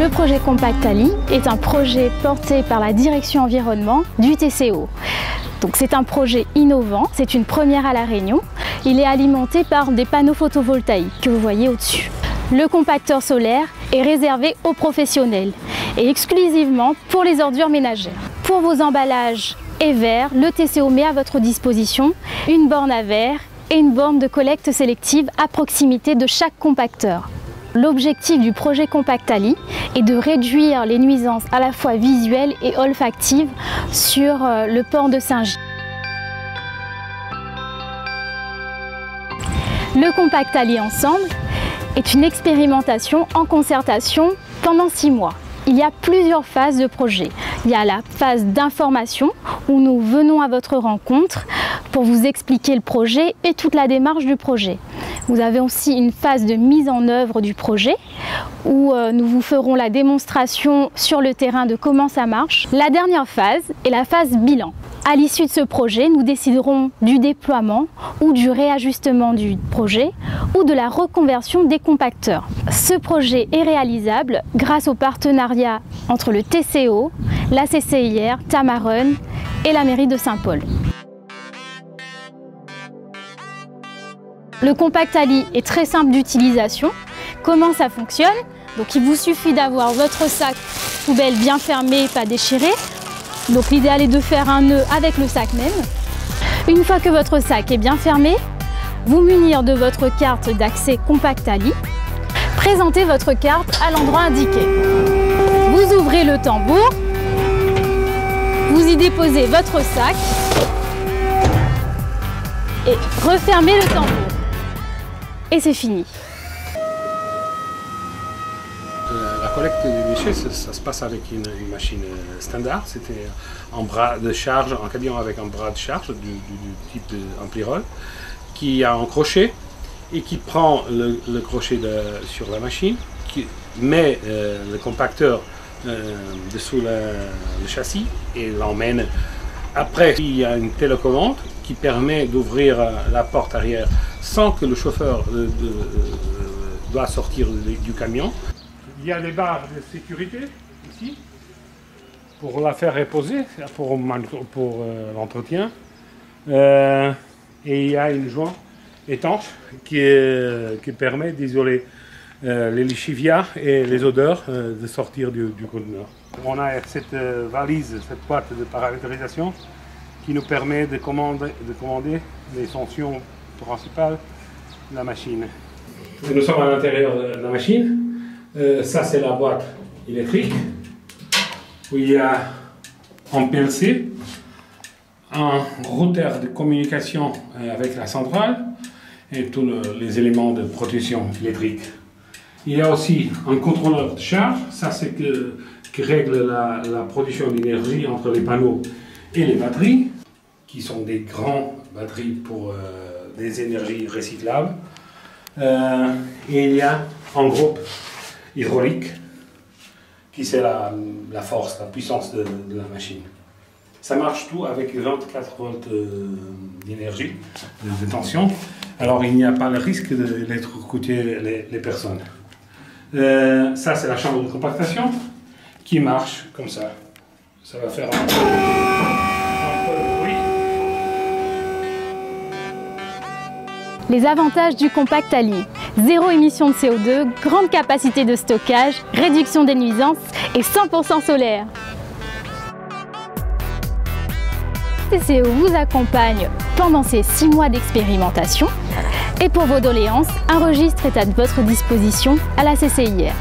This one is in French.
Le projet Compactali est un projet porté par la direction environnement du TCO. Donc c'est un projet innovant, c'est une première à La Réunion. Il est alimenté par des panneaux photovoltaïques que vous voyez au-dessus. Le compacteur solaire est réservé aux professionnels et exclusivement pour les ordures ménagères. Pour vos emballages et verres, le TCO met à votre disposition une borne à verre et une borne de collecte sélective à proximité de chaque compacteur. L'objectif du projet Compactali est de réduire les nuisances à la fois visuelles et olfactives sur le port de Saint-Gilles. Le Compactali Ensemble est une expérimentation en concertation pendant 6 mois. Il y a plusieurs phases de projet. Il y a la phase d'information où nous venons à votre rencontre pour vous expliquer le projet et toute la démarche du projet. Vous avez aussi une phase de mise en œuvre du projet où nous vous ferons la démonstration sur le terrain de comment ça marche. La dernière phase est la phase bilan. À l'issue de ce projet, nous déciderons du déploiement ou du réajustement du projet ou de la reconversion des compacteurs. Ce projet est réalisable grâce au partenariat entre le TCO, la CCIR, Tamarun et la mairie de Saint-Paul. Le Compactali est très simple d'utilisation. Comment ça fonctionne? Donc il vous suffit d'avoir votre sac poubelle bien fermé, pas déchiré. Donc l'idéal est de faire un nœud avec le sac même. Une fois que votre sac est bien fermé, vous munir de votre carte d'accès Compactali. Présentez votre carte à l'endroit indiqué. Vous ouvrez le tambour, vous y déposez votre sac et refermez le tambour. Et c'est fini. La collecte des déchets, ça se passe avec une machine standard. C'était un bras de charge, un camion avec un bras de charge du type d'Ampli-Roll qui a un crochet et qui prend le crochet sur la machine, qui met le compacteur dessous le châssis et l'emmène. Après, il y a une télécommande qui permet d'ouvrir la porte arrière sans que le chauffeur doit sortir du camion. Il y a des barres de sécurité ici pour la faire reposer, pour l'entretien. Et il y a une joint étanche qui permet d'isoler les lixiviats et les odeurs de sortir du conteneur. On a cette valise, cette boîte de paramétrisation qui nous permet de commander les fonctions principales de la machine. Nous sommes à l'intérieur de la machine. Ça, c'est la boîte électrique où il y a un PLC, un routeur de communication avec la centrale et tous les éléments de protection électrique. Il y a aussi un contrôleur de charge, ça c'est qui règle la production d'énergie entre les panneaux et les batteries, qui sont des grandes batteries pour des énergies recyclables. Et il y a un groupe hydraulique qui c'est la force, la puissance de la machine. Ça marche tout avec 24 volts d'énergie, de tension. Alors il n'y a pas le risque d'électrocuter les personnes. Ça c'est la chambre de compactation qui marche comme ça. Ça va faire un peu de bruit. Les avantages du Compactali: zéro émission de CO2, grande capacité de stockage, réduction des nuisances et 100% solaire. TCO vous accompagne pendant ces 6 mois d'expérimentation et pour vos doléances, un registre est à votre disposition à la CCIR.